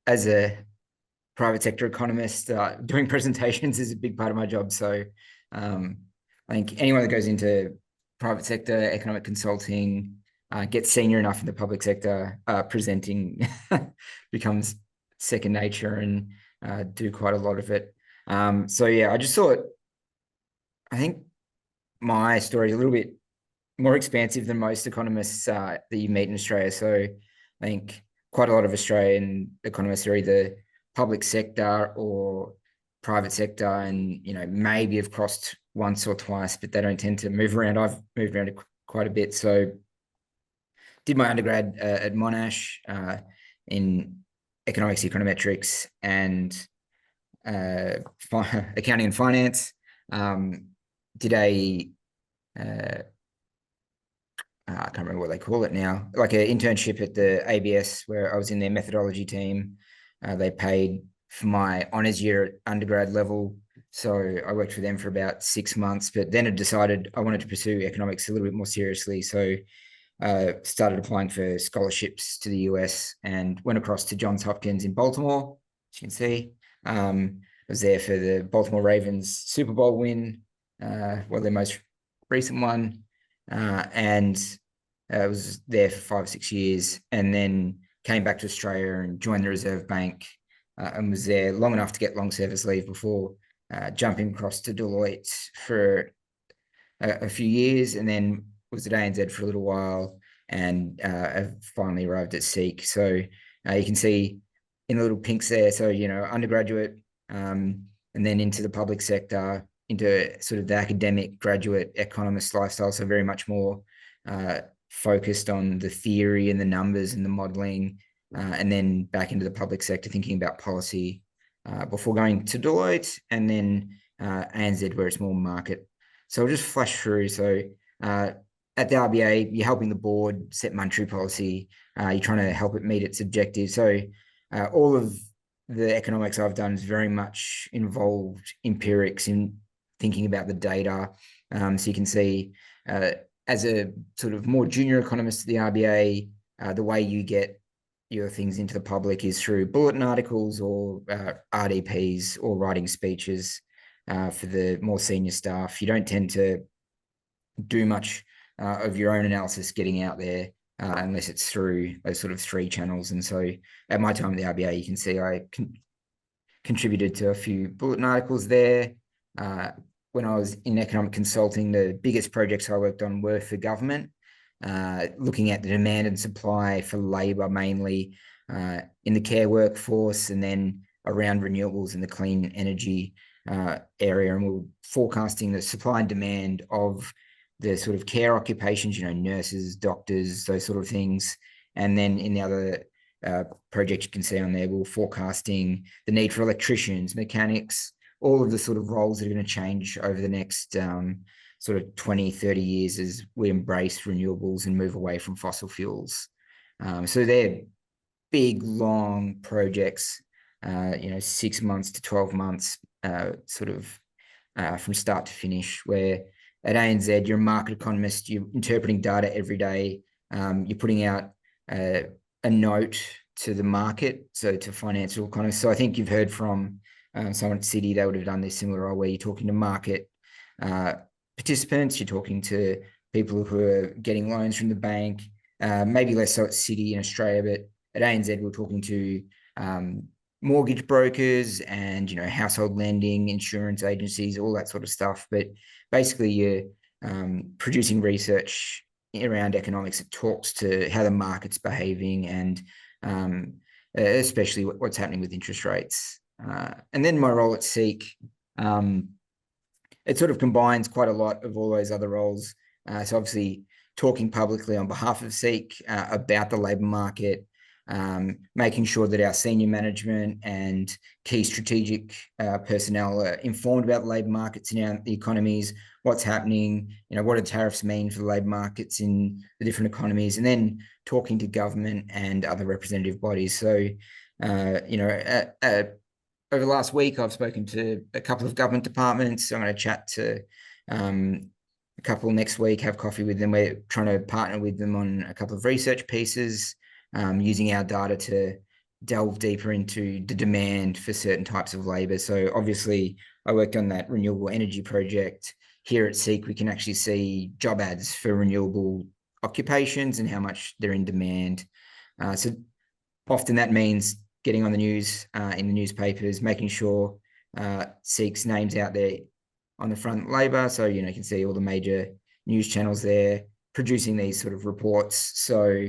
as a private sector economist, doing presentations is a big part of my job. So I think anyone that goes into private sector economic consulting, gets senior enough in the public sector, presenting becomes second nature, and do quite a lot of it. So yeah, I just thought, I think my story is a little bit more expansive than most economists that you meet in Australia. So I think quite a lot of Australian economists are either public sector or private sector, and maybe have crossed once or twice, but they don't tend to move around. I've moved around quite a bit. So did my undergrad at Monash in economics, econometrics, and accounting and finance. Did a I can't remember what they call it now, like an internship at the ABS, where I was in their methodology team. They paid for my honours year at undergrad level. So I worked for them for about 6 months, but then I decided I wanted to pursue economics a little bit more seriously. So started applying for scholarships to the US and went across to Johns Hopkins in Baltimore, as you can see. I was there for the Baltimore Ravens Super Bowl win, their most recent one. And I was there for 5 or 6 years, and then came back to Australia and joined the Reserve Bank, and was there long enough to get long service leave before jumping across to Deloitte for a few years, and then was at ANZ for a little while, and finally arrived at SEEK. So you can see in the little pinks there, so, undergraduate, and then into the public sector, into sort of the academic graduate economist lifestyle. So very much more focused on the theory and the numbers and the modeling, and then back into the public sector, thinking about policy, before going to Deloitte, and then ANZ, where it's more market. So I'll just flash through. So at the RBA, you're helping the board set monetary policy. You're trying to help it meet its objectives. So all of the economics I've done is very much involved empirics in thinking about the data. So you can see, as a sort of more junior economist at the RBA, the way you get your things into the public is through bulletin articles or RDPs, or writing speeches. For the more senior staff, you don't tend to do much of your own analysis getting out there, unless it's through those sort of 3 channels. And so at my time at the RBA, you can see I contributed to a few bulletin articles there. When I was in economic consulting, the biggest projects I worked on were for government, looking at the demand and supply for labour, mainly in the care workforce, and then around renewables and the clean energy area. And we're forecasting the supply and demand of the sort of care occupations, nurses, doctors, those sort of things. And then in the other project you can see on there, we're forecasting the need for electricians, mechanics, all of the sort of roles that are going to change over the next sort of 20, 30 years as we embrace renewables and move away from fossil fuels. So they're big, long projects, 6 months to 12 months, sort of from start to finish, where at ANZ, you're a market economist, you're interpreting data every day, you're putting out a note to the market, so to financial economists. So I think you've heard from someone at Citi, they would have done this similar role, where you're talking to market participants, you're talking to people who are getting loans from the bank, maybe less so at Citi in Australia, but at ANZ, we're talking to mortgage brokers and, household lending, insurance agencies, all that sort of stuff. But basically, you're producing research around economics that talks to how the market's behaving, and especially what's happening with interest rates. And then my role at SEEK, it sort of combines quite a lot of all those other roles. So obviously talking publicly on behalf of SEEK about the labour market, making sure that our senior management and key strategic personnel are informed about the labour markets and the economies, what's happening, what do tariffs mean for the labour markets in the different economies, and then talking to government and other representative bodies. So, over the last week, I've spoken to a couple of government departments. So I'm going to chat to a couple next week, have coffee with them. We're trying to partner with them on a couple of research pieces, using our data to delve deeper into the demand for certain types of labor. So obviously, I worked on that renewable energy project. Here at Seek, we can actually see job ads for renewable occupations and how much they're in demand. So often that means getting on the news in the newspapers, making sure Seek's names out there on the front labor. So, you can see all the major news channels there producing these sort of reports. So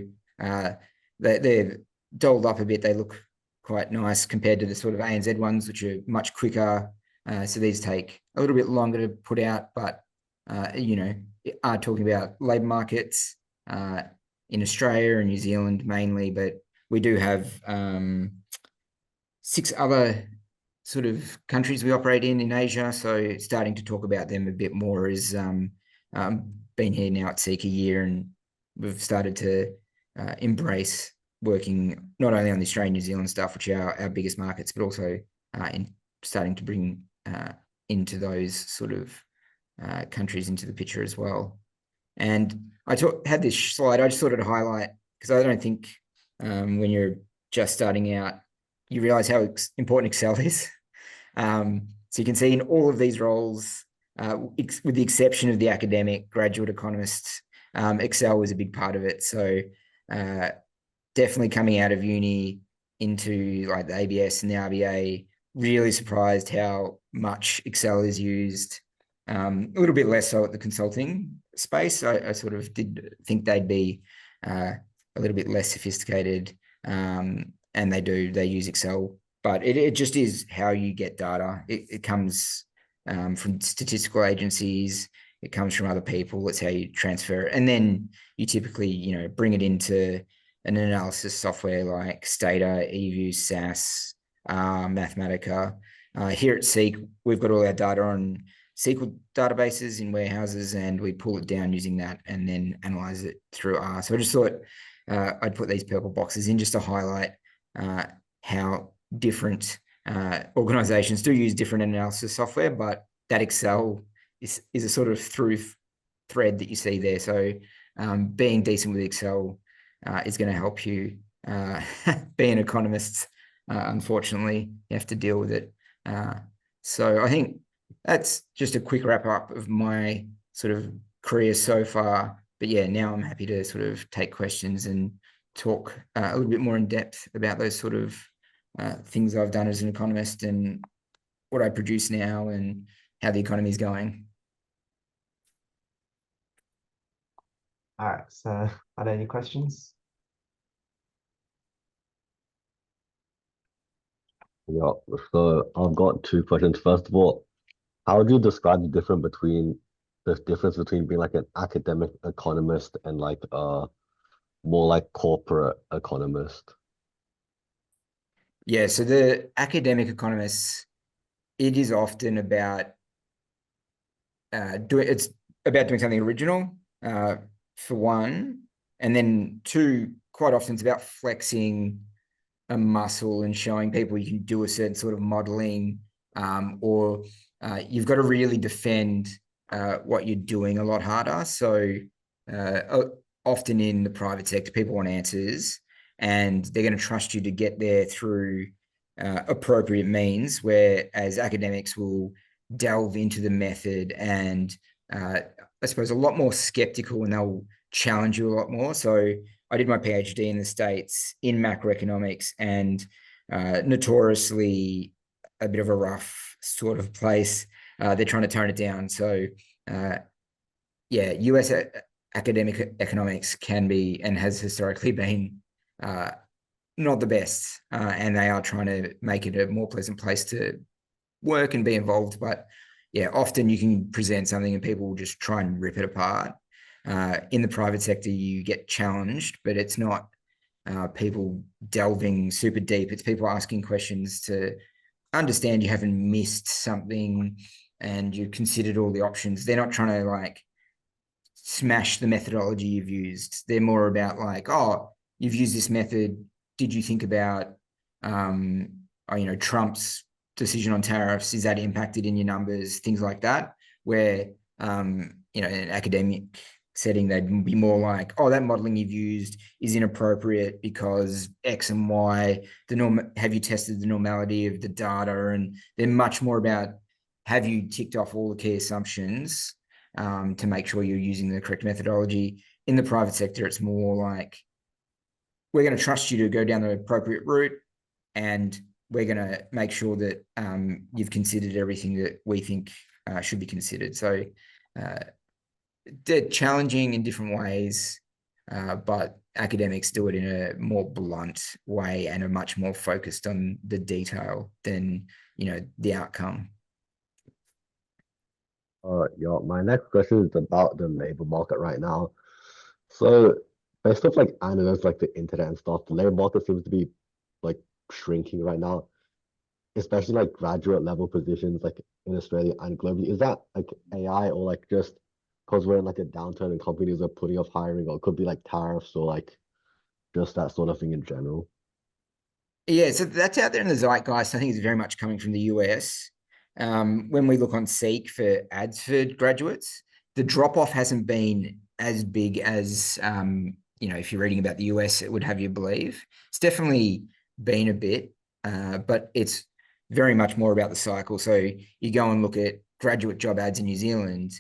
they're dolled up a bit. They look quite nice compared to the sort of ANZ ones, which are much quicker. So these take a little bit longer to put out, but, are talking about labour markets in Australia and New Zealand mainly, but we do have 6 other sort of countries we operate in Asia. So starting to talk about them a bit more is been here now at Seek a year, and we've started to embrace working not only on the Australian, New Zealand stuff, which are our biggest markets, but also in starting to bring into those sort of countries into the picture as well. And I had this slide, I just thought I'd highlight, because I don't think when you're just starting out, you realize how important Excel is. So you can see in all of these roles, with the exception of the academic graduate economists, Excel was a big part of it. So definitely coming out of uni into like the ABS and the RBA, really surprised how much Excel is used. A little bit less so at the consulting space. I sort of did think they'd be a little bit less sophisticated, and they use Excel, but it just is how you get data. It comes from statistical agencies. It comes from other people. It's how you transfer it. And then you typically, bring it into an analysis software like Stata, eView, SAS, Mathematica. Here at Seek, we've got all our data on SQL databases in warehouses, and we pull it down using that and then analyze it through R. So I just thought I'd put these purple boxes in just to highlight how different organizations do use different analysis software, but that Excel is a sort of through thread that you see there. So being decent with Excel is going to help you. Being economists, unfortunately, you have to deal with it. So I think that's just a quick wrap up of my sort of career so far. But yeah, now I'm happy to sort of take questions and talk a little bit more in depth about those sort of things I've done as an economist and what I produce now and how the economy is going. All right, so are there any questions? Yeah, so I've got 2 questions. First of all, how would you describe the difference between being like an academic economist and like more like corporate economist? Yeah, so the academic economists, it is often about it's about doing something original, for one, and then 2, quite often it's about flexing a muscle and showing people you can do a certain sort of modeling, or you've got to really defend what you're doing a lot harder. So often in the private sector, people want answers, and they're going to trust you to get there through appropriate means, whereas academics will delve into the method and I suppose a lot more skeptical, and they'll challenge you a lot more. So I did my PhD in the States in macroeconomics, and notoriously a bit of a rough sort of place. They're trying to tone it down. So yeah, US academic economics can be and has historically been not the best, and they are trying to make it a more pleasant place to work and be involved. But yeah, often you can present something and people will just try and rip it apart. In the private sector, you get challenged, but it's not people delving super deep. It's people asking questions to understand you haven't missed something and you considered all the options. They're not trying to like smash the methodology you've used. They're more about like, oh, you've used this method. Did you think about, Trump's decision on tariffs? Is that impacted in your numbers? Things like that, where, an academic setting, they'd be more like, oh, that modeling you've used is inappropriate because X and Y, have you tested the normality of the data? And they're much more about, have you ticked off all the key assumptions to make sure you're using the correct methodology? In the private sector, it's more like, we're going to trust you to go down the appropriate route, and we're going to make sure that you've considered everything that we think should be considered. So they're challenging in different ways, but academics do it in a more blunt way and are much more focused on the detail than, the outcome. Yeah, my next question is about the labor market right now. So based off like analysts like the internet and stuff, the labor market seems to be like shrinking right now, especially like graduate level positions like in Australia and globally. Is that like AI or like just because we're in like a downturn and companies are putting off hiring, or it could be like tariffs or like just that sort of thing in general? Yeah, so that's out there in the zeitgeist. I think it's very much coming from the US. When we look on Seek for ads for graduates, the drop off hasn't been as big as if you're reading about the US, it would have you believe. It's definitely been a bit, but it's very much more about the cycle. So you go and look at graduate job ads in New Zealand,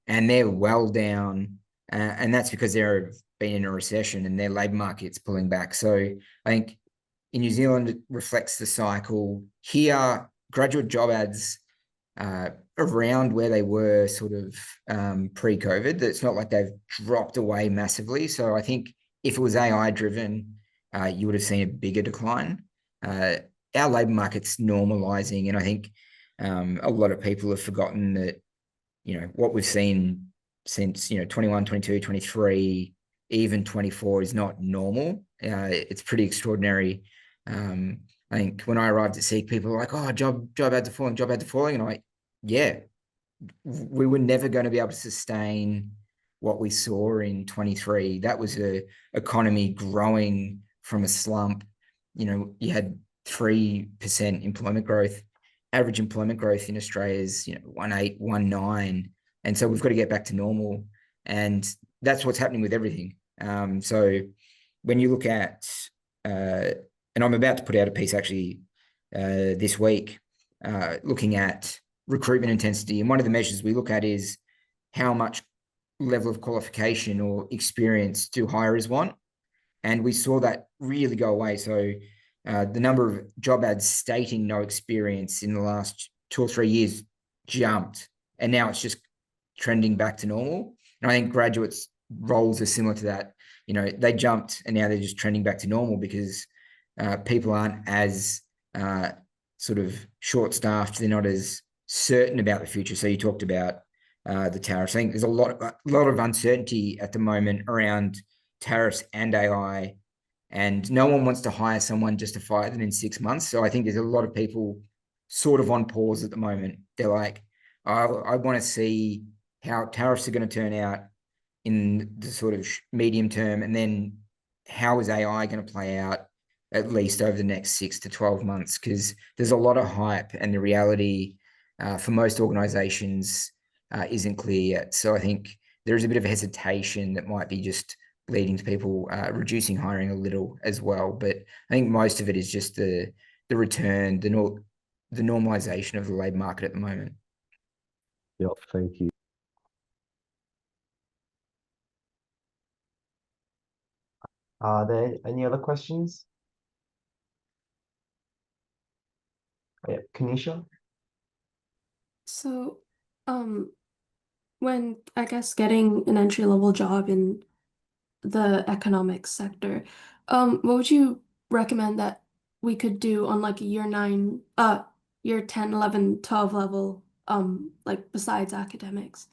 and they're well down, and that's because they've been in a recession and their labour market's pulling back. So I think in New Zealand, it reflects the cycle. Here, graduate job ads around where they were sort of pre-COVID. It's not like they've dropped away massively. So I think if it was AI driven, you would have seen a bigger decline. Our labour market's normalising, and I think a lot of people have forgotten that, what we've seen since, 21, 22, 23, even 24 is not normal. It's pretty extraordinary. I think when I arrived at Seek, people were like, oh, job ads are falling, job ads are falling. And I'm like, yeah, we were never going to be able to sustain what we saw in 23. That was a economy growing from a slump. You had 3% employment growth. Average employment growth in Australia is 1.8, 1.9. And so we've got to get back to normal. And that's what's happening with everything. So when you look at and I'm about to put out a piece actually this week, looking at recruitment intensity. And one of the measures we look at is how much level of qualification or experience do hirers want. And we saw that really go away. So the number of job ads stating no experience in the last 2 or 3 years jumped. And now it's just trending back to normal. And I think graduates' roles are similar to that. They jumped and now they're just trending back to normal because people aren't as sort of short-staffed. They're not as certain about the future. So you talked about the tariffs. I think there's a lot of uncertainty at the moment around tariffs and AI, and no one wants to hire someone just to fire them in 6 months. So I think there's a lot of people sort of on pause at the moment. They're like, I want to see how tariffs are going to turn out in the sort of medium term, and then how is AI going to play out at least over the next 6 to 12 months, because there's a lot of hype and the reality for most organizations isn't clear yet. So I think there is a bit of a hesitation that might be just leading to people reducing hiring a little as well. But I think most of it is just the return, the normalization of the labor market at the moment. Yep, thank you. Are there any other questions? Oh, yeah, Kanisha? So, when I guess getting an entry-level job in the economics sector, what would you recommend that we could do on like a year 10, 11, 12 level, like besides academics?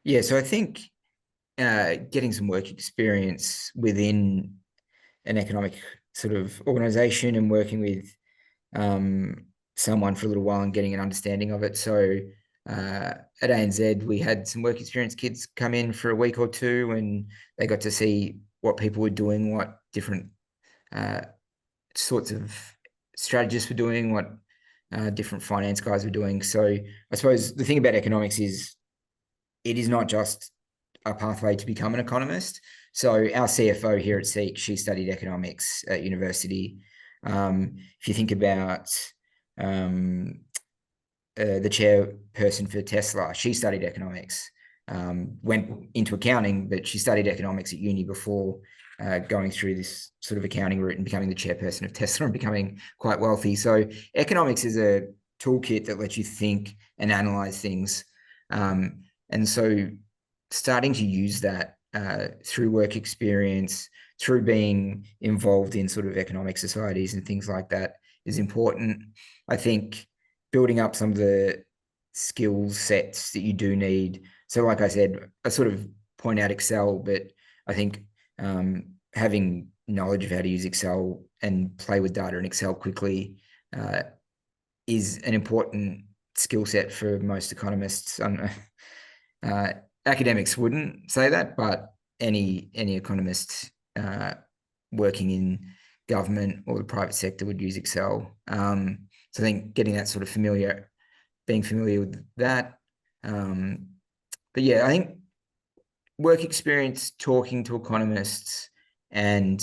Yeah, so I think getting some work experience within an economic sort of organization and working with someone for a little while and getting an understanding of it. So at ANZ, we had some work experience kids come in for a week or two, and they got to see what people were doing, what different sorts of strategists were doing, what different finance guys were doing. So I suppose the thing about economics is it is not just a pathway to become an economist. So our CFO here at SEEK, she studied economics at university. If you think about the chairperson for Tesla, she studied economics, went into accounting, but she studied economics at uni before going through this sort of accounting route and becoming the chairperson of Tesla and becoming quite wealthy. So economics is a toolkit that lets you think and analyze things. And so starting to use that through work experience, through being involved in sort of economic societies and things like that is important. I think building up some of the skill sets that you do need. So like I said, I sort of point out Excel, but I think having knowledge of how to use Excel and play with data in Excel quickly is an important skill set for most economists. Academics wouldn't say that, but any economist working in government or the private sector would use Excel. So I think getting that sort of being familiar with that. But yeah, I think work experience, talking to economists, and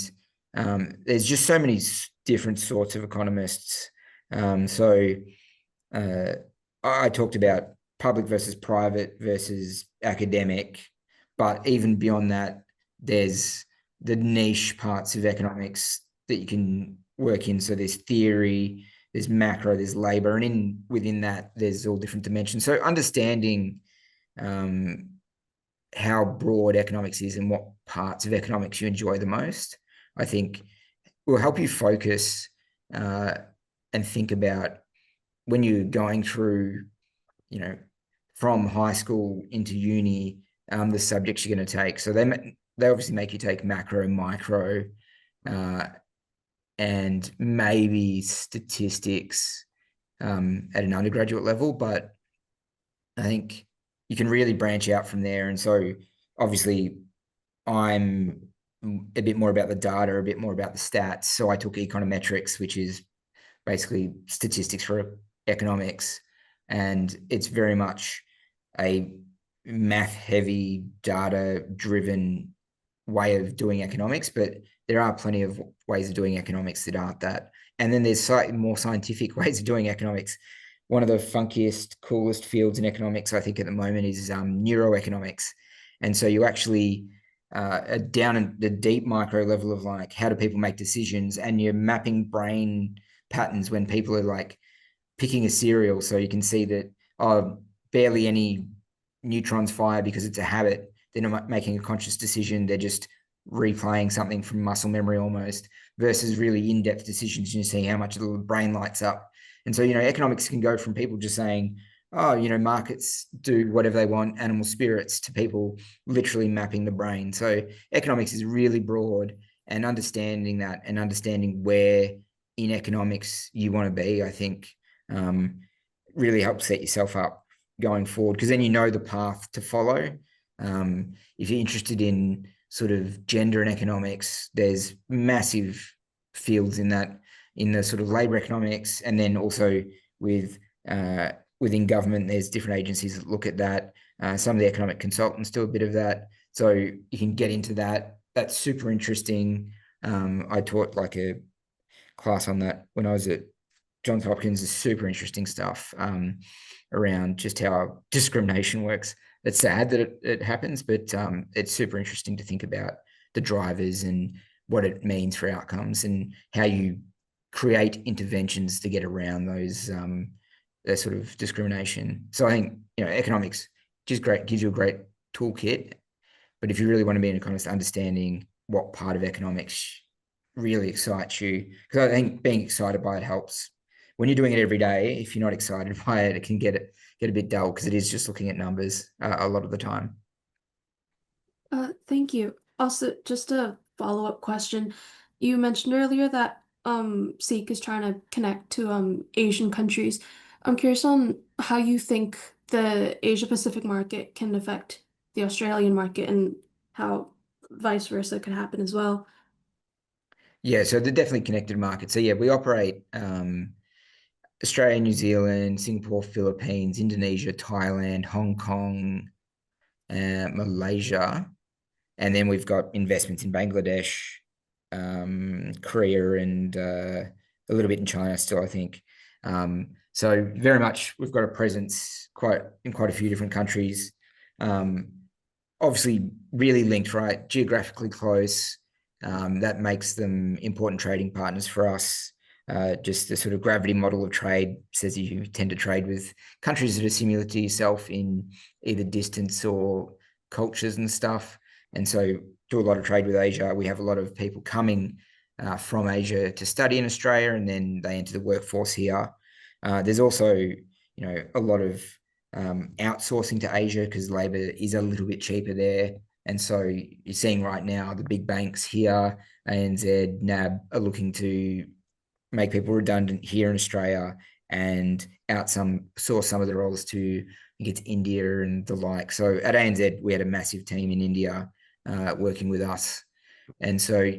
there's just so many different sorts of economists. So I talked about public versus private versus academic, but even beyond that, there's the niche parts of economics that you can work in. So there's theory, there's macro, there's labor, and within that, there's all different dimensions. So understanding how broad economics is and what parts of economics you enjoy the most, I think will help you focus and think about when you're going through, from high school into uni, the subjects you're going to take. So they obviously make you take macro, micro, and maybe statistics at an undergraduate level, but I think you can really branch out from there. And so obviously I'm a bit more about the data, a bit more about the stats. So I took econometrics, which is basically statistics for economics. And it's very much a math heavy, data driven way of doing economics, but there are plenty of ways of doing economics that aren't that. And then there's slightly more scientific ways of doing economics. One of the funkiest, coolest fields in economics, I think, at the moment is neuroeconomics. And so you actually down in the deep micro level of like, how do people make decisions? And you're mapping brain patterns when people are like picking a cereal. So you can see that barely any neutrons fire because it's a habit. They're not making a conscious decision. They're just replaying something from muscle memory almost, versus really in-depth decisions. You see how much the brain lights up. And so, economics can go from people just saying, markets do whatever they want, animal spirits, to people literally mapping the brain. So economics is really broad, and understanding that and understanding where in economics you want to be, I think really helps set yourself up going forward, because then you know the path to follow. If you're interested in sort of gender and economics, there's massive fields in that, in the sort of labor economics, and then also within government, there's different agencies that look at that. Some of the economic consultants do a bit of that, so you can get into that. That's super interesting. I taught like a class on that when I was at Johns Hopkins. Is super interesting stuff around just how discrimination works. It's sad that it happens, but it's super interesting to think about the drivers and what it means for outcomes, and how you create interventions to get around those that sort of discrimination. So I think economics just gives you a great toolkit, but if you really want to be an economist, understanding what part of economics really excites you, because I think being excited by it helps. When you're doing it every day, if you're not excited by it, it can get a bit dull, because it is just looking at numbers a lot of the time. Thank you. Also, just a follow-up question. You mentioned earlier that SEEK is trying to connect to Asian countries. I'm curious on how you think the Asia Pacific market can affect the Australian market, and how vice versa could happen as well. Yeah, so they're definitely connected markets. So yeah, we operate Australia, New Zealand, Singapore, Philippines, Indonesia, Thailand, Hong Kong, Malaysia, and then we've got investments in Bangladesh, Korea, and a little bit in China still, I think. So very much we've got a presence in quite a few different countries. Obviously really linked, right? Geographically close. That makes them important trading partners for us. Just the sort of gravity model of trade says you tend to trade with countries that are similar to yourself in either distance or cultures and stuff. And so do a lot of trade with Asia. We have a lot of people coming from Asia to study in Australia, and then they enter the workforce here. There's also, a lot of outsourcing to Asia because labor is a little bit cheaper there. And so you're seeing right now the big banks here, ANZ, NAB, are looking to make people redundant here in Australia and source some of the roles to, I think it's India and the like. So at ANZ, we had a massive team in India working with us. And so,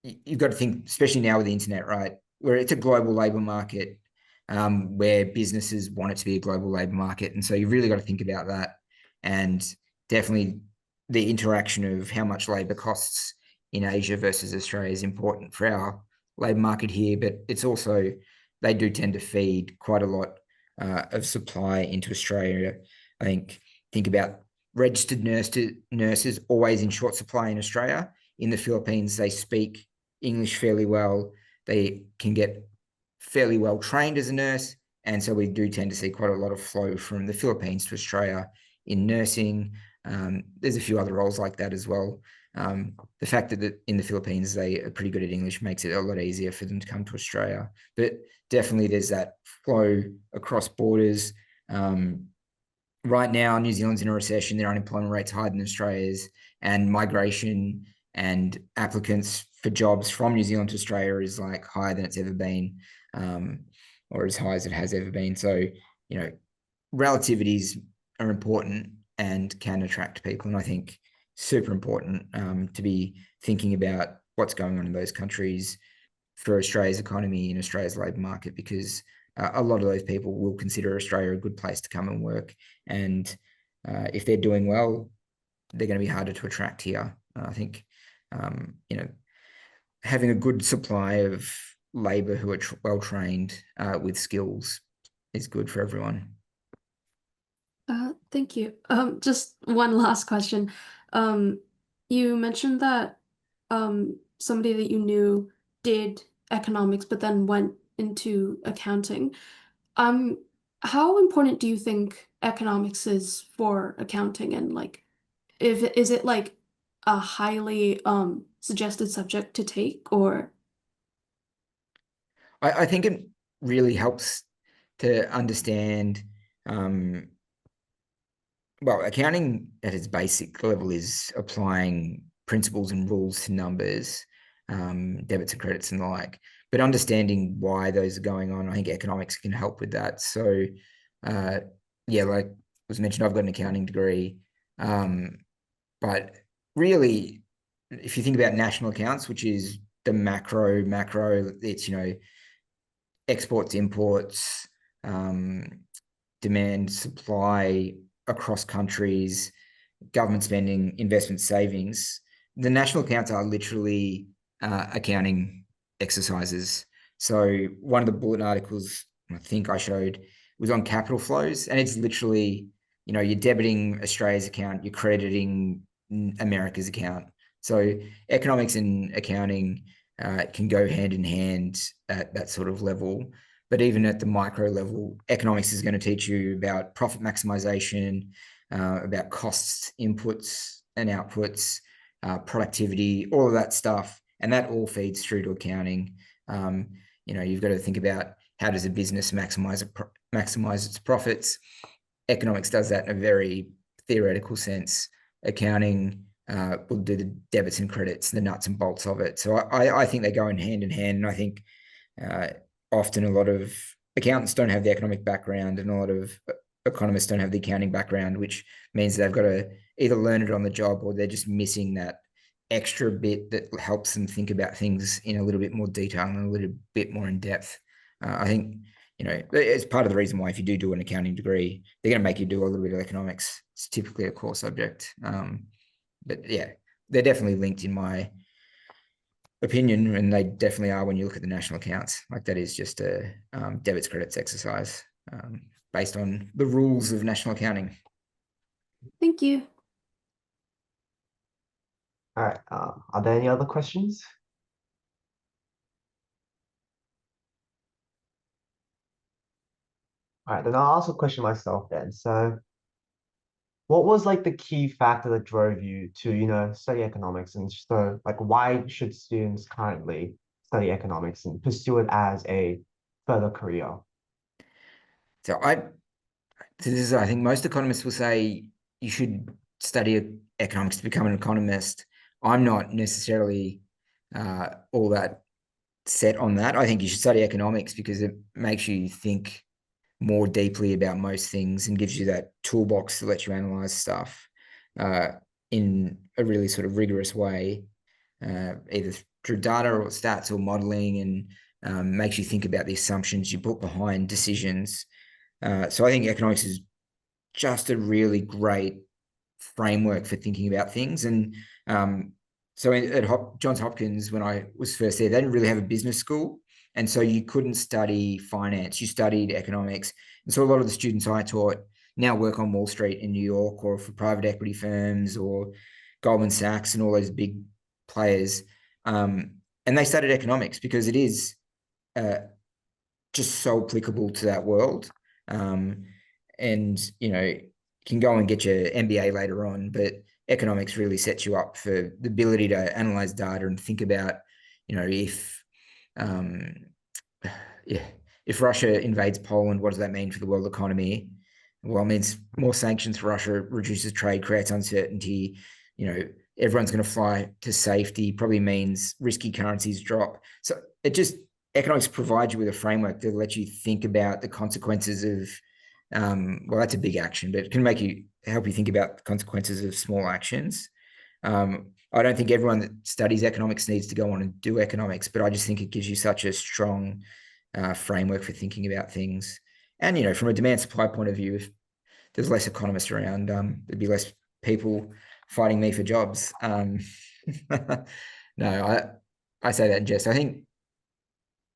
you've got to think, especially now with the internet, right, where it's a global labor market, where businesses want it to be a global labor market. And so you've really got to think about that. And definitely the interaction of how much labor costs in Asia versus Australia is important for our labor market here, but it's also, they do tend to feed quite a lot of supply into Australia. I think about registered nurses always in short supply in Australia. In the Philippines, they speak English fairly well. They can get fairly well trained as a nurse. And so we do tend to see quite a lot of flow from the Philippines to Australia in nursing. There's a few other roles like that as well. The fact that in the Philippines, they are pretty good at English makes it a lot easier for them to come to Australia. But definitely there's that flow across borders. Right now, New Zealand's in a recession, their unemployment rate's higher than Australia's, and migration and applicants for jobs from New Zealand to Australia is like higher than it's ever been, or as high as it has ever been. So, relativities are important and can attract people. And I think super important to be thinking about what's going on in those countries for Australia's economy and Australia's labour market, because a lot of those people will consider Australia a good place to come and work. And if they're doing well, they're going to be harder to attract here. I think, having a good supply of labour who are well trained with skills is good for everyone. Thank you. Just one last question. You mentioned that somebody that you knew did economics, but then went into accounting. How important do you think economics is for accounting, and like, is it like a highly suggested subject to take, or? I think it really helps to understand. Well, accounting at its basic level is applying principles and rules to numbers, debits and credits and the like. But understanding why those are going on, I think economics can help with that. So, like was mentioned, I've got an accounting degree, but really, if you think about national accounts, which is the macro, it's exports, imports, demand, supply across countries, government spending, investment, savings. The national accounts are literally accounting exercises. So one of the bulletin articles I think I showed was on capital flows, and it's literally, you're debiting Australia's account, you're crediting America's account. So economics and accounting can go hand in hand at that sort of level. But even at the micro level, economics is going to teach you about profit maximization, about costs, inputs and outputs, productivity, all of that stuff. And that all feeds through to accounting. You've got to think about how does a business maximize its profits. Economics does that in a very theoretical sense. Accounting will do the debits and credits, the nuts and bolts of it. So I think they go in hand. And I think often a lot of accountants don't have the economic background, and a lot of economists don't have the accounting background, which means they've got to either learn it on the job, or they're just missing that extra bit that helps them think about things in a little bit more detail and a little bit more in depth. I think it's part of the reason why if you do an accounting degree, they're going to make you do a little bit of economics. It's typically a core subject. But yeah, they're definitely linked in my opinion, and they definitely are when you look at the national accounts. Like that is just a debits credits exercise based on the rules of national accounting. Thank you. All right. Are there any other questions? All right, then I'll ask a question myself then. So, what was like the key factor that drove you to, study economics? And so, like, why should students currently study economics and pursue it as a further career? So I think most economists will say you should study economics to become an economist. I'm not necessarily all that set on that. I think you should study economics because it makes you think more deeply about most things and gives you that toolbox to let you analyze stuff in a really sort of rigorous way, either through data or stats or modeling, and makes you think about the assumptions you put behind decisions. So I think economics is just a really great framework for thinking about things. And so at Johns Hopkins, when I was first there, they didn't really have a business school. And so you couldn't study finance, you studied economics. And so a lot of the students I taught now work on Wall Street in New York or for private equity firms or Goldman Sachs and all those big players. And they studied economics because it is just so applicable to that world. And, can go and get your MBA later on, but economics really sets you up for the ability to analyze data and think about, if Russia invades Poland, what does that mean for the world economy? Well, it means more sanctions for Russia, reduces trade, creates uncertainty. Everyone's going to fly to safety, probably means risky currencies drop. So economics provides you with a framework to let you think about the consequences of, well, that's a big action, but it can help you think about the consequences of small actions. I don't think everyone that studies economics needs to go on and do economics, but I just think it gives you such a strong framework for thinking about things. And, from a demand supply point of view, if there's less economists around, there'd be less people fighting me for jobs. No, I say that in jest. I think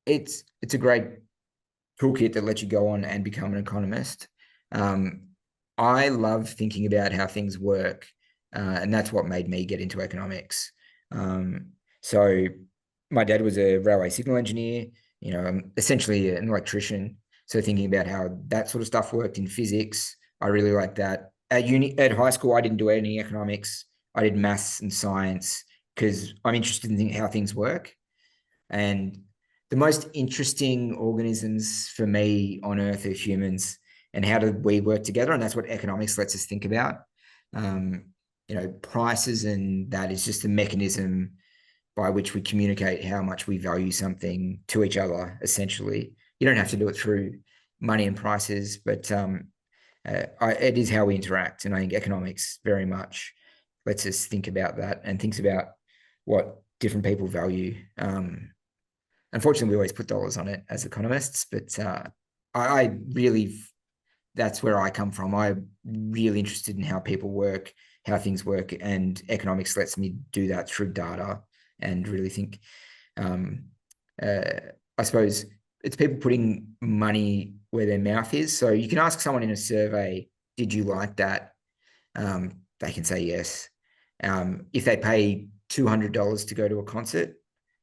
it's a great toolkit that lets you go on and become an economist. I love thinking about how things work, and that's what made me get into economics. So my dad was a railway signal engineer, essentially an electrician. So thinking about how that sort of stuff worked in physics, I really liked that. At high school, I didn't do any economics. I did maths and science because I'm interested in how things work. And the most interesting organisms for me on Earth are humans, and how do we work together? And that's what economics lets us think about. Prices, and that is just a mechanism by which we communicate how much we value something to each other, essentially. You don't have to do it through money and prices, but it is how we interact. And I think economics very much lets us think about that and thinks about what different people value. Unfortunately, we always put dollars on it as economists, but I really, that's where I come from. I'm really interested in how people work, how things work, and economics lets me do that through data and really think. I suppose it's people putting money where their mouth is. So you can ask someone in a survey, did you like that? They can say yes. If they pay $200 to go to a concert,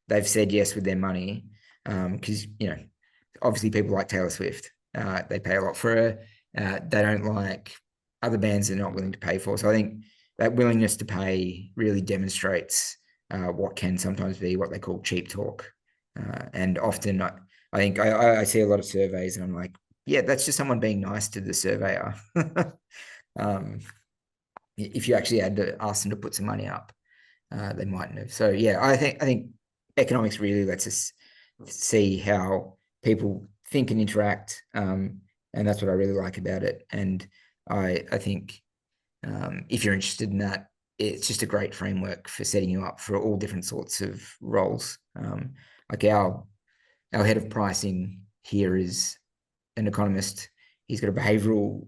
they've said yes with their money, because obviously people like Taylor Swift. They pay a lot for her. They don't like other bands they're not willing to pay for. So I think that willingness to pay really demonstrates what can sometimes be what they call cheap talk. And often I think I see a lot of surveys and I'm like, yeah, that's just someone being nice to the surveyor. If you actually had to ask them to put some money up, they mightn't have. So yeah, I think economics really lets us see how people think and interact, and that's what I really like about it. And I think if you're interested in that, it's just a great framework for setting you up for all different sorts of roles. Like our head of pricing here is an economist. He's got a behavioral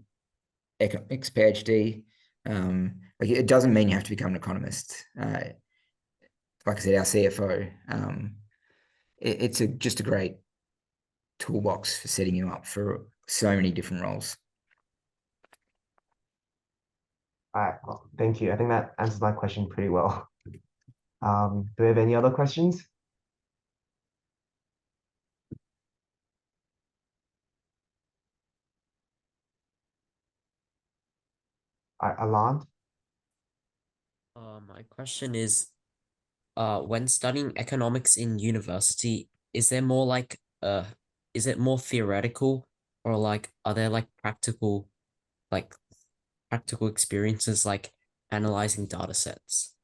economics PhD. Like it doesn't mean you have to become an economist. Like I said, our CFO, it's just a great toolbox for setting you up for so many different roles. All right, well, thank you. I think that answers my question pretty well. Do we have any other questions? All right, Alan? My question is, when studying economics in university, is there more like is it more theoretical or like are there like practical experiences like analyzing data sets?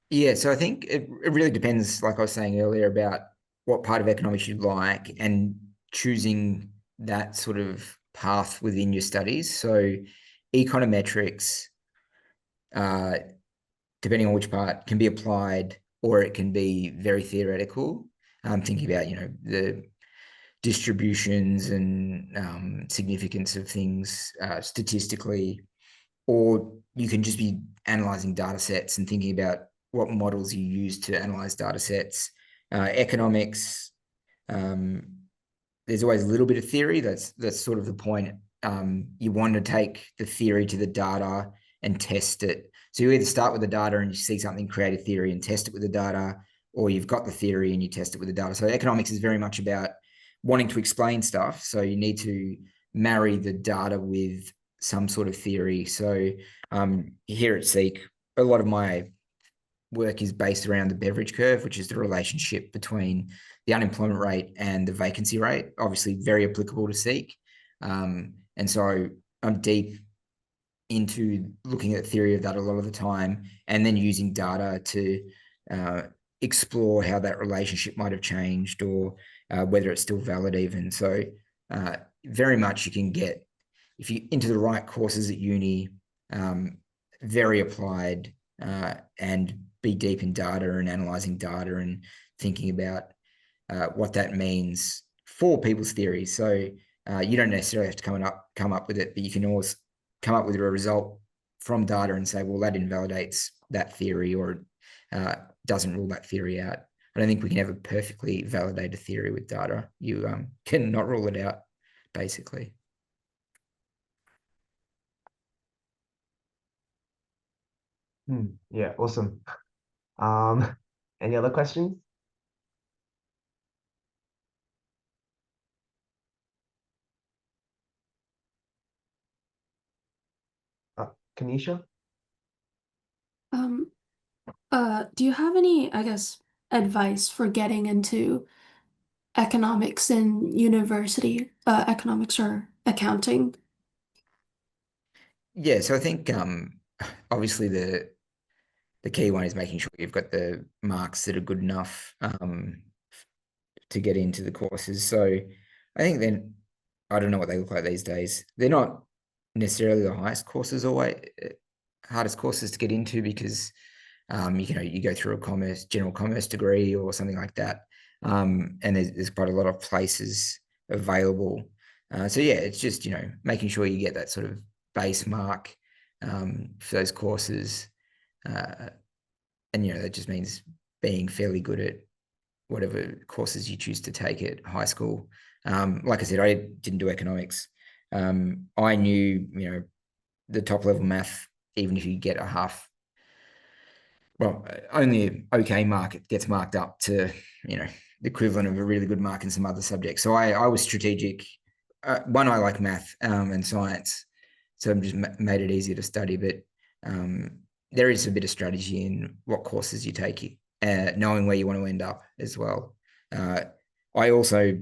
Yeah, so I think it really depends, like I was saying earlier, about what part of economics you like and choosing that sort of path within your studies. So econometrics, depending on which part, can be applied or it can be very theoretical. Thinking about, the distributions and significance of things statistically, or you can just be analyzing data sets and thinking about what models you use to analyze data sets. Economics, there's always a little bit of theory. That's sort of the point. You want to take the theory to the data and test it. So you either start with the data and you see something, create a theory and test it with the data, or you've got the theory and you test it with the data. So economics is very much about wanting to explain stuff. So you need to marry the data with some sort of theory. So here at Seek, a lot of my work is based around the beverage curve, which is the relationship between the unemployment rate and the vacancy rate, obviously very applicable to Seek. And so I'm deep into looking at the theory of that a lot of the time, and then using data to explore how that relationship might have changed or whether it's still valid even. So very much you can get, if you into the right courses at uni, very applied and be deep in data and analyzing data and thinking about what that means for people's theories. So you don't necessarily have to come up with it, but you can always come up with a result from data and say, well, that invalidates that theory or doesn't rule that theory out. I don't think we can ever perfectly validate a theory with data. You can not rule it out, basically. Yeah, awesome. Any other questions? Kanisha? Do you have any, I guess, advice for getting into economics in university, economics or accounting? Yeah, so I think obviously the key one is making sure you've got the marks that are good enough to get into the courses. So I think then, I don't know what they look like these days. They're not necessarily the highest courses or hardest courses to get into because you go through a general commerce degree or something like that. And there's quite a lot of places available. So yeah, it's just, making sure you get that sort of base mark for those courses. And that just means being fairly good at whatever courses you choose to take at high school. Like I said, I didn't do economics. I knew, the top level math, even if you get a half, well, only an okay mark, it gets marked up to, the equivalent of a really good mark in some other subjects. So I was strategic. One, I like math and science, so it just made it easier to study. But there is a bit of strategy in what courses you take, knowing where you want to end up as well. I also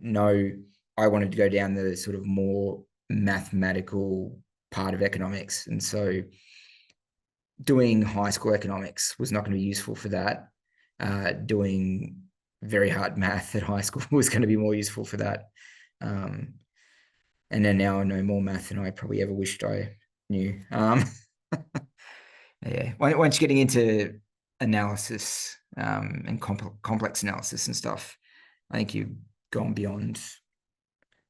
know I wanted to go down the sort of more mathematical part of economics. And so doing high school economics was not going to be useful for that. Doing very hard math at high school was going to be more useful for that. And then now I know more math than I probably ever wished I knew. Yeah, once you're getting into analysis and complex analysis and stuff, I think you've gone beyond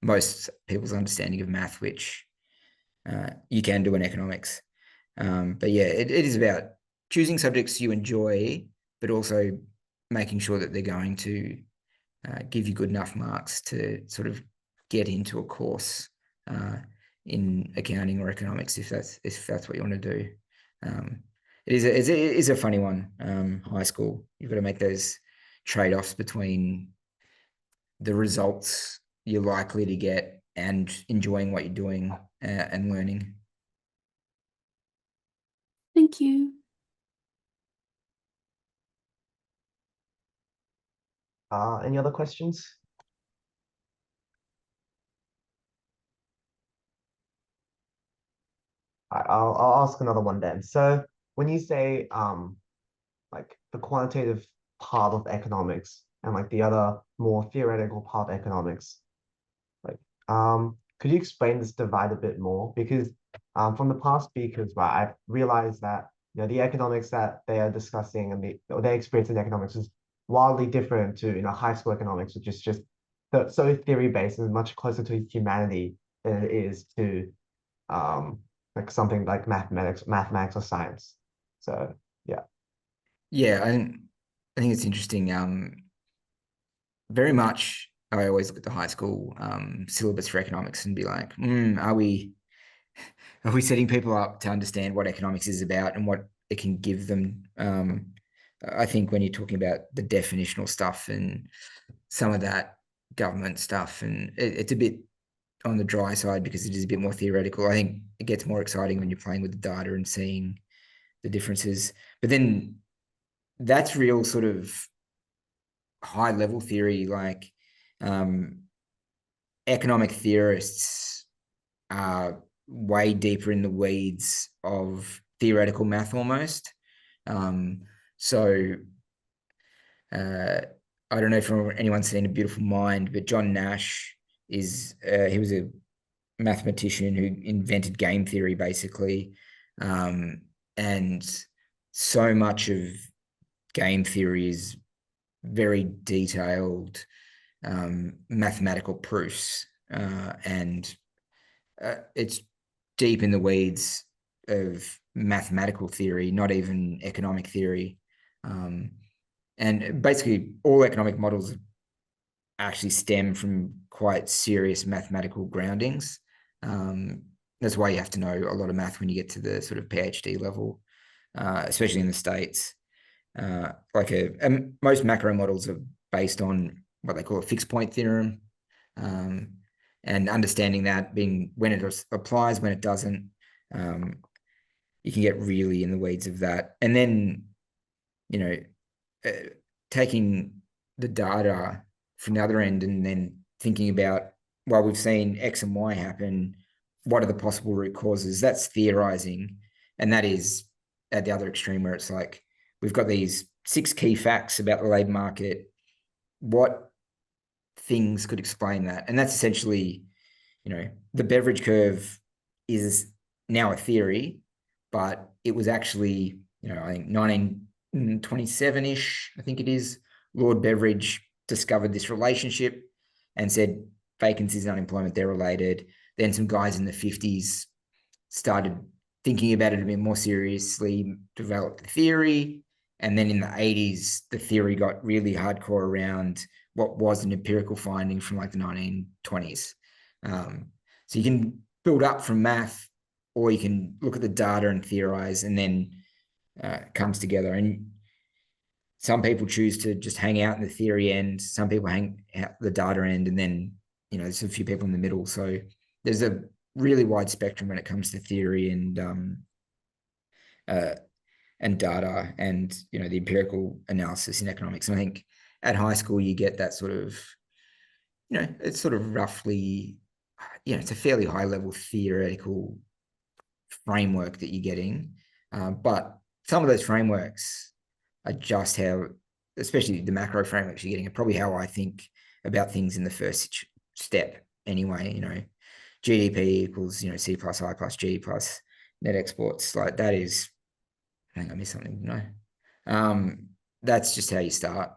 most people's understanding of math, which you can do in economics. But yeah, it is about choosing subjects you enjoy, but also making sure that they're going to give you good enough marks to sort of get into a course in accounting or economics, if that's what you want to do. It is a funny one. High school, you've got to make those trade-offs between the results you're likely to get and enjoying what you're doing and learning. Thank you. Any other questions? I'll ask another one then. So when you say like the quantitative part of economics and like the other more theoretical part of economics, like could you explain this divide a bit more? Because from the past speakers, right, I've realized that the economics that they are discussing and their experience in economics is wildly different to high school economics, which is just so theory based and much closer to humanity than it is to like something like mathematics or science. So yeah. Yeah, I think it's interesting. Very much, I always look at the high school syllabus for economics and be like, are we setting people up to understand what economics is about and what it can give them? I think when you're talking about the definitional stuff and some of that government stuff, and it's a bit on the dry side because it is a bit more theoretical. I think it gets more exciting when you're playing with the data and seeing the differences. But then that's real sort of high level theory, like economic theorists are way deeper in the weeds of theoretical math almost. So I don't know if anyone's seen A Beautiful Mind, but John Nash he was a mathematician who invented game theory basically. And so much of game theory is very detailed mathematical proofs, and it's deep in the weeds of mathematical theory, not even economic theory. And basically all economic models actually stem from quite serious mathematical groundings. That's why you have to know a lot of math when you get to the sort of PhD level, especially in the States. Most macro models are based on what they call a fixed point theorem, and understanding that being when it applies, when it doesn't, you can get really in the weeds of that. And then, taking the data from the other end and then thinking about, well, we've seen X and Y happen, what are the possible root causes? That's theorizing. And that is at the other extreme where it's like, we've got these 6 key facts about the labor market. What things could explain that? And that's essentially, the beverage curve is now a theory, but it was actually, I think 1927-ish, I think it is, Lord Beveridge discovered this relationship and said vacancies and unemployment, they're related. Then some guys in the 50s started thinking about it a bit more seriously, developed the theory. And then in the 80s, the theory got really hardcore around what was an empirical finding from like the 1920s. So you can build up from math, or you can look at the data and theorize, and then it comes together. And some people choose to just hang out in the theory end. Some people hang out the data end, and then, there's a few people in the middle. So there's a really wide spectrum when it comes to theory and data and, the empirical analysis in economics. And I think at high school, you get that sort of, it's sort of roughly, it's a fairly high level theoretical framework that you're getting. But some of those frameworks are just how, especially the macro frameworks you're getting, are probably how I think about things in the first step anyway. GDP equals, C plus I plus G plus net exports. Like that is, I think I missed something, no. That's just how you start.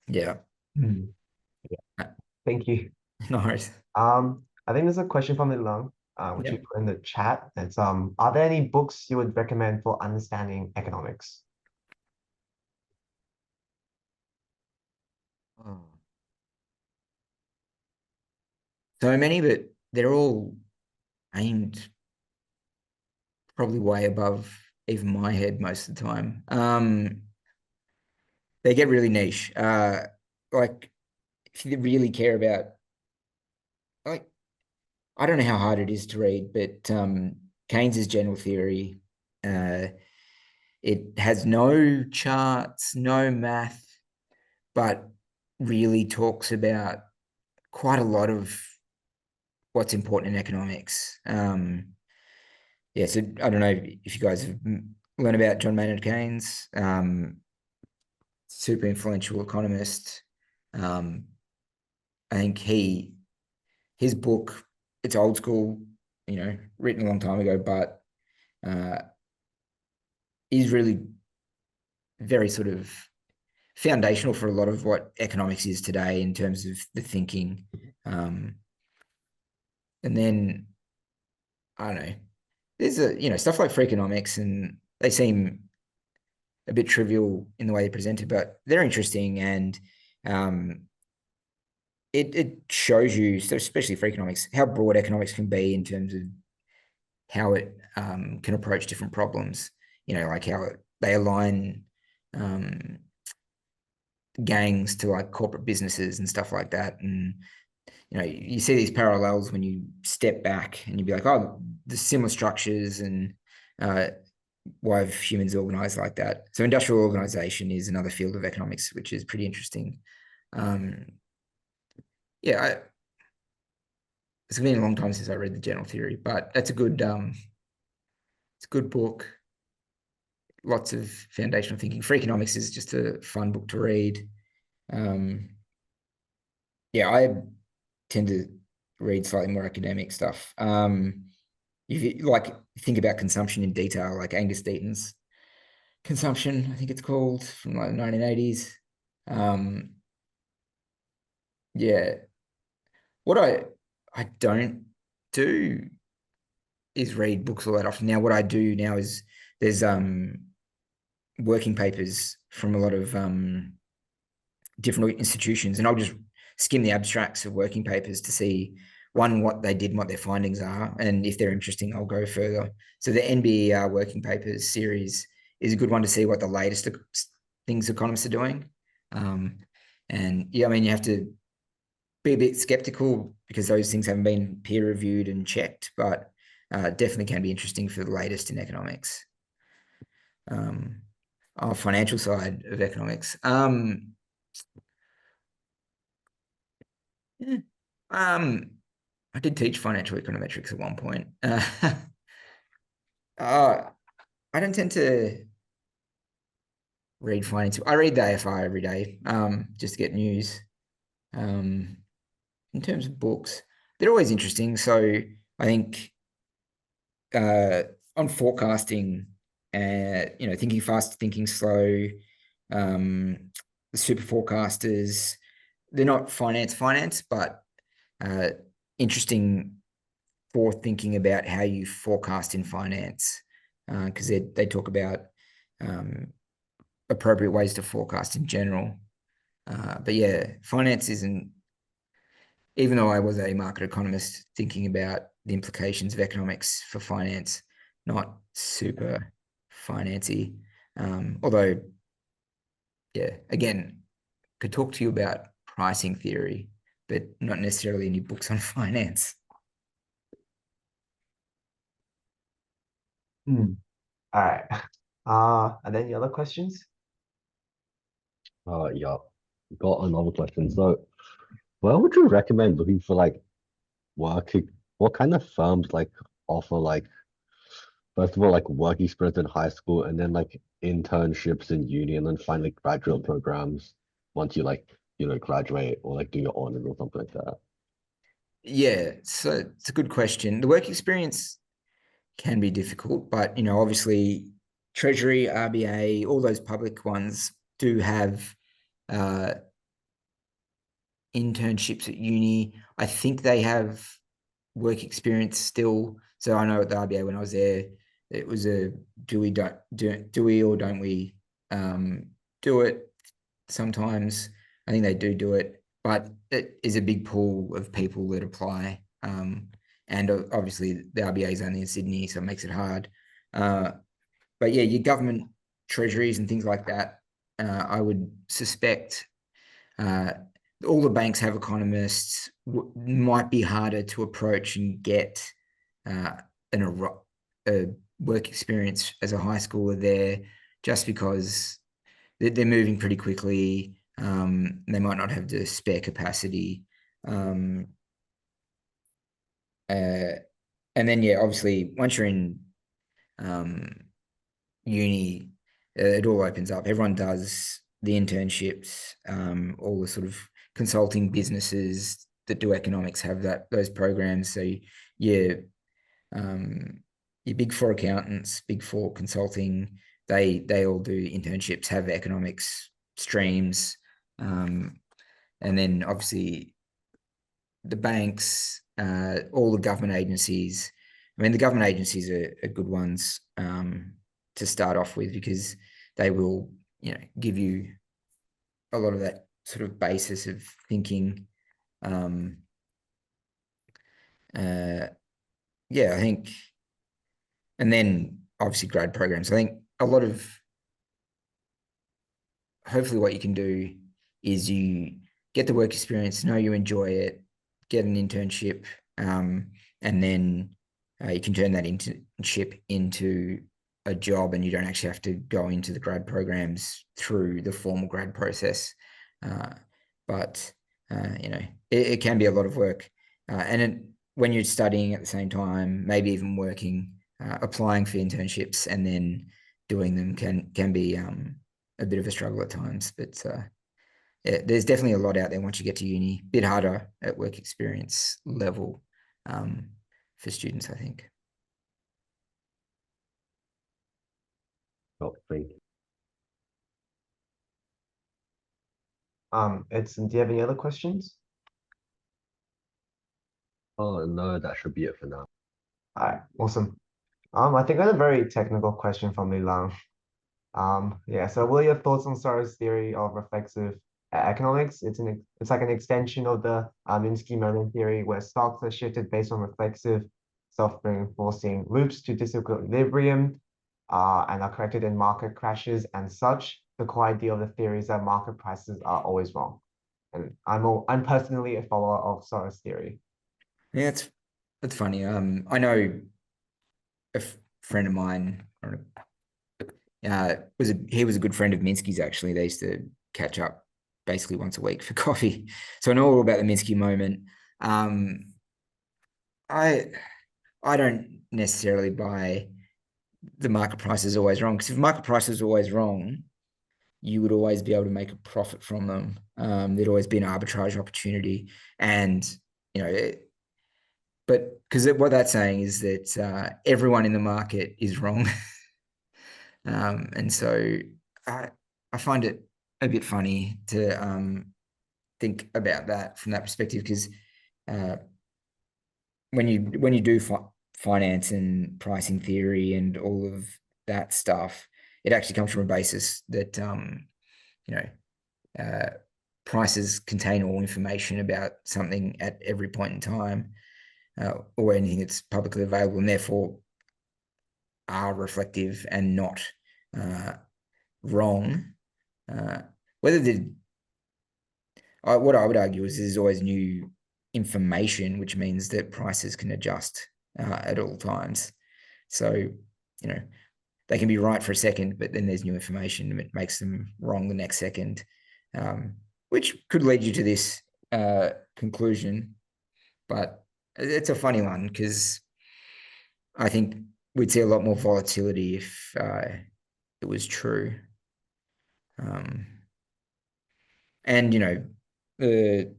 Yeah. Mm. Thank you. No worries. I think there's a question from Long, which you Yep. put in the chat. It's are there any books you would recommend for understanding economics? Oh. So many, but they're all aimed probably way above even my head most of the time. They get really niche. Like if you really care about, like, I don't know how hard it is to read, but Keynes's general theory, it has no charts, no math, but really talks about quite a lot of what's important in economics. Yeah, so I don't know if you guys have learned about John Maynard Keynes, super influential economist. I think his book, it's old school, written a long time ago, but is really very sort of foundational for a lot of what economics is today in terms of the thinking. And then I don't know, there's stuff like Freakonomics, and they seem a bit trivial in the way they're presented, but they're interesting, and it shows you, so especially for economics, how broad economics can be in terms of how it can approach different problems. Like how they align gangs to like corporate businesses and stuff like that, and you see these parallels when you step back and you'd be like, oh, the similar structures and why have humans organized like that. So industrial organization is another field of economics, which is pretty interesting. Yeah, it's been a long time since I read the general theory, but that's it's a good book. Lots of foundational thinking. Freakonomics is just a fun book to read. Yeah, I tend to read slightly more academic stuff. If you like think about consumption in detail, like Angus Deaton's Consumption, I think it's called, from like the 1980s. Yeah. What I don't do is read books all that often. Now, what I do now is there's working papers from a lot of different institutions, and I'll just skim the abstracts of working papers to see what they did and what their findings are, and if they're interesting, I'll go further. So the NBER working papers series is a good one to see what the latest things economists are doing. And yeah, I mean, you have to be a bit skeptical because those things haven't been peer reviewed and checked, but definitely can be interesting for the latest in economics. Financial side of economics. Yeah. I did teach financial econometrics at one point. I don't tend to read finance. I read the AFR every day, just to get news. In terms of books, they're always interesting. So I think on forecasting, thinking fast, thinking slow, the super forecasters, they're not finance, but interesting for thinking about how you forecast in finance, because they talk about appropriate ways to forecast in general. But yeah, finance isn't, even though I was a market economist thinking about the implications of economics for finance, not super financy. Although, yeah, again, could talk to you about pricing theory, but not necessarily any books on finance. All right. And then the other questions? Yeah. Got another question. So, where would you recommend looking for like working? What kind of firms like offer like first of all like work experience in high school and then like internships in uni and then finally graduate programs once you like graduate or like do your honors or something like that? Yeah, so it's a good question. The work experience can be difficult, but obviously Treasury, RBA, all those public ones do have internships at uni. I think they have work experience still. So I know at the RBA when I was there, it was a do we or don't we do it sometimes. I think they do it, but it is a big pool of people that apply. And obviously the RBA is only in Sydney, so it makes it hard. But yeah, your government treasuries and things like that, I would suspect all the banks have economists. Might be harder to approach and get a work experience as a high schooler there, just because they're moving pretty quickly. They might not have the spare capacity. And then, yeah, obviously, once you're in uni, it all opens up. Everyone does the internships, all the sort of consulting businesses that do economics have those programs. So your big four accountants, big four consulting, they all do internships, have economics streams, and then obviously the banks, all the government agencies. I mean, the government agencies are good ones to start off with, because they will, give you a lot of that sort of basis of thinking. Yeah, I think, and then obviously grad programs. I think hopefully what you can do is you get the work experience, know you enjoy it, get an internship, and then you can turn that internship into a job, and you don't actually have to go into the grad programs through the formal grad process. But it can be a lot of work, and when you're studying at the same time, maybe even working, applying for internships and then doing them can be a bit of a struggle at times. But yeah, there's definitely a lot out there once you get to uni. A bit harder at work experience level for students, I think. Oh, thank you. Edson, do you have any other questions? Oh, no, that should be it for now. All right, awesome. I think I had a very technical question from Lilang. Yeah, so what are your thoughts on Soros's theory of reflexive economics? It's like an extension of the Minsky moment theory, where stocks are shifted based on reflexive self-reinforcing loops to disequilibrium, and are corrected in market crashes and such. The core idea of the theory is that market prices are always wrong. And I'm personally a follower of Soros's theory. Yeah, that's funny. I know a friend of mine, he was a good friend of Minsky's, actually. They used to catch up basically once a week for coffee. So I know all about the Minsky moment. I don't necessarily buy the market price is always wrong, because if market price is always wrong, you would always be able to make a profit from them. There'd always be an arbitrage opportunity, and but because what that's saying is that everyone in the market is wrong. And so I find it a bit funny to think about that from that perspective, because when you do finance and pricing theory and all of that stuff, it actually comes from a basis that prices contain all information about something at every point in time, or anything that's publicly available, and therefore are reflective and not wrong. What I would argue is there's always new information, which means that prices can adjust at all times. So, they can be right for a second, but then there's new information and it makes them wrong the next second, which could lead you to this conclusion. But it's a funny one, because I think we'd see a lot more volatility if it was true. And the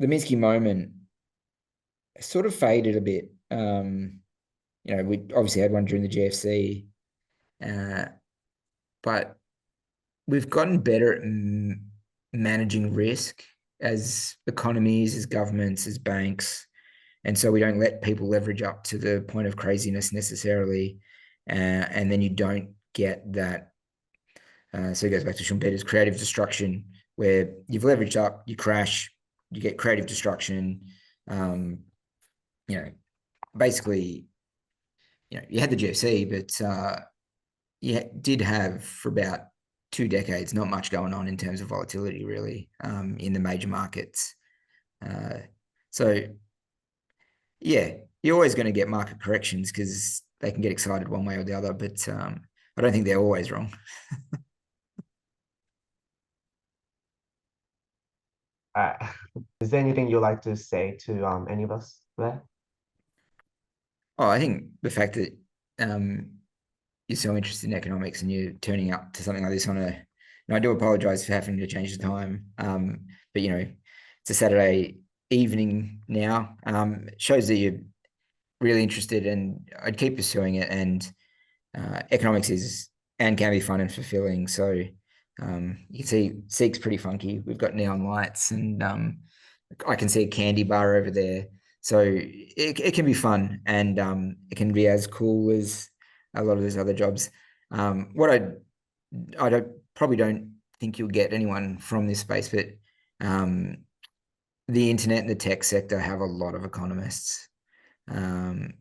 Minsky moment sort of faded a bit. We obviously had one during the GFC, but we've gotten better at managing risk as economies, as governments, as banks. And so we don't let people leverage up to the point of craziness necessarily. And then you don't get that. So it goes back to Schumpeter's creative destruction, where you've leveraged up, you crash, you get creative destruction. Basically, you had the GFC, but you did have for about 2 decades not much going on in terms of volatility, really, in the major markets. So, yeah, you're always going to get market corrections because they can get excited one way or the other, but I don't think they're always wrong. Is there anything you'd like to say to any of us there? Oh, I think the fact that you're so interested in economics and you're turning up to something like this on and I do apologize for having to change the time. But it's a Saturday evening now. Shows that you're really interested, and I'd keep pursuing it. And economics is and can be fun and fulfilling. So you can see Seek's pretty funky. We've got neon lights, and I can see a candy bar over there. So it can be fun, and it can be as cool as a lot of those other jobs. What I probably don't think you'll get anyone from this space, but the internet and the tech sector have a lot of economists.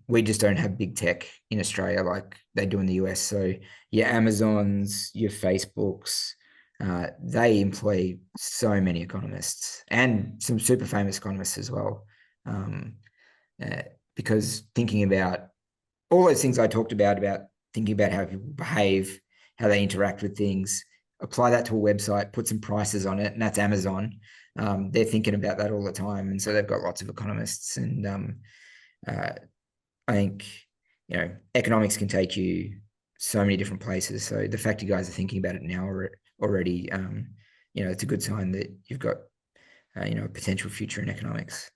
We just don't have big tech in Australia like they do in the US. So your Amazons, your Facebooks, they employ so many economists and some super famous economists as well. Because thinking about all those things I talked about thinking about how people behave, how they interact with things, apply that to a website, put some prices on it, and that's Amazon. They're thinking about that all the time. And so they've got lots of economists. And I think, economics can take you so many different places. So the fact you guys are thinking about it now already, it's a good sign that you've got, a potential future in economics.